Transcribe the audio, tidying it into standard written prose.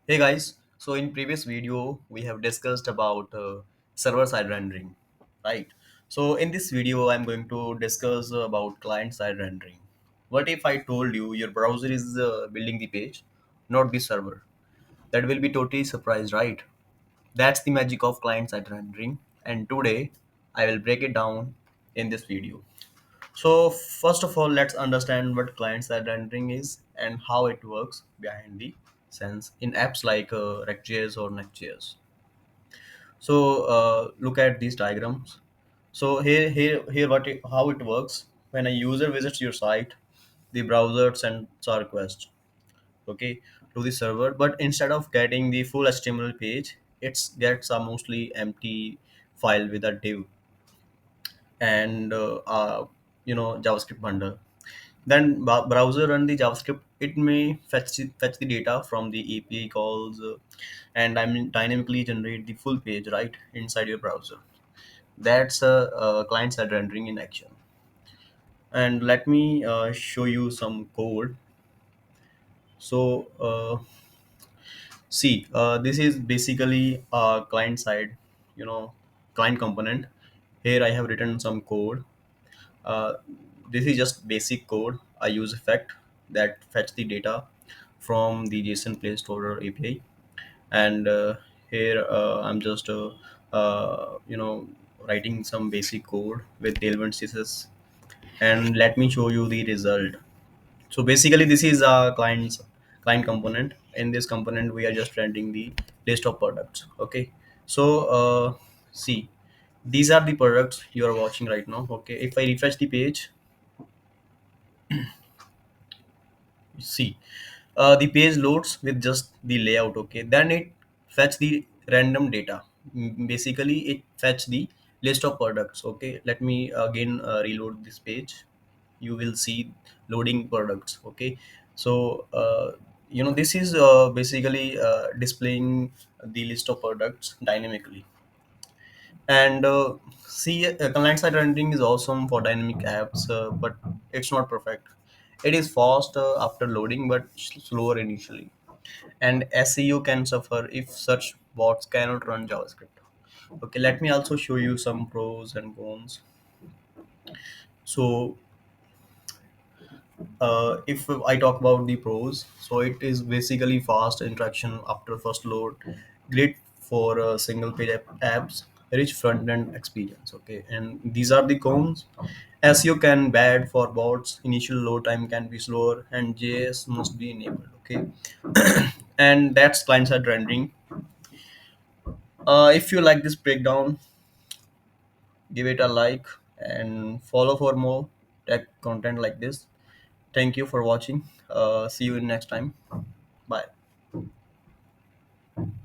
Hey guys, so in previous video we have discussed about server side rendering, right? So in this video I'm going to discuss about client side rendering. What if I told you your browser is building the page, not the server? That will be totally surprised, right? That's the magic of client side rendering, and today I will break it down in this video. So first of all, let's understand what client-side rendering is and how it works behind the scenes in apps like ReactJS or Next.js. So look at these diagrams. So here, how it works. When a user visits your site, the browser sends a request, okay, to the server. But instead of getting the full HTML page, it gets a mostly empty file with a div and JavaScript bundle. Then browser run the JavaScript. It may fetch the data from the API calls and I mean dynamically generate the full page right inside your browser. That's client side rendering in action. And let me show you some code. So see, this is basically a client side, you know, client component. Here I have written some code. Uh, this is just basic code. I use effect that fetch the data from the JSON Play Store API, and here I'm just writing some basic code with Tailwind CSS, and let me show you the result. So basically, this is a client component. In this component, we are just rendering the list of products. Okay, so see, these are the products you are watching right now. Okay, if I refresh the page, see, the page loads with just the layout. Okay, then it fetch the random data. Basically, it fetch the list of products. Okay, let me again reload this page. You will see loading products. Okay, so this is basically displaying the list of products dynamically. And see, client side rendering is awesome for dynamic apps, but it's not perfect. It is fast after loading, but slower initially. And SEO can suffer if search bots cannot run JavaScript. Okay, let me also show you some pros and cons. So if I talk about the pros, so it is basically fast interaction after first load, great for single page apps, rich front end experience. Okay, and these are the cons. SEO can bad for bots, initial load time can be slower, and JS must be enabled. Okay, and that's client side rendering. If you like this breakdown, give it a like and follow for more tech content like this. Thank you for watching. See you in next time. Bye.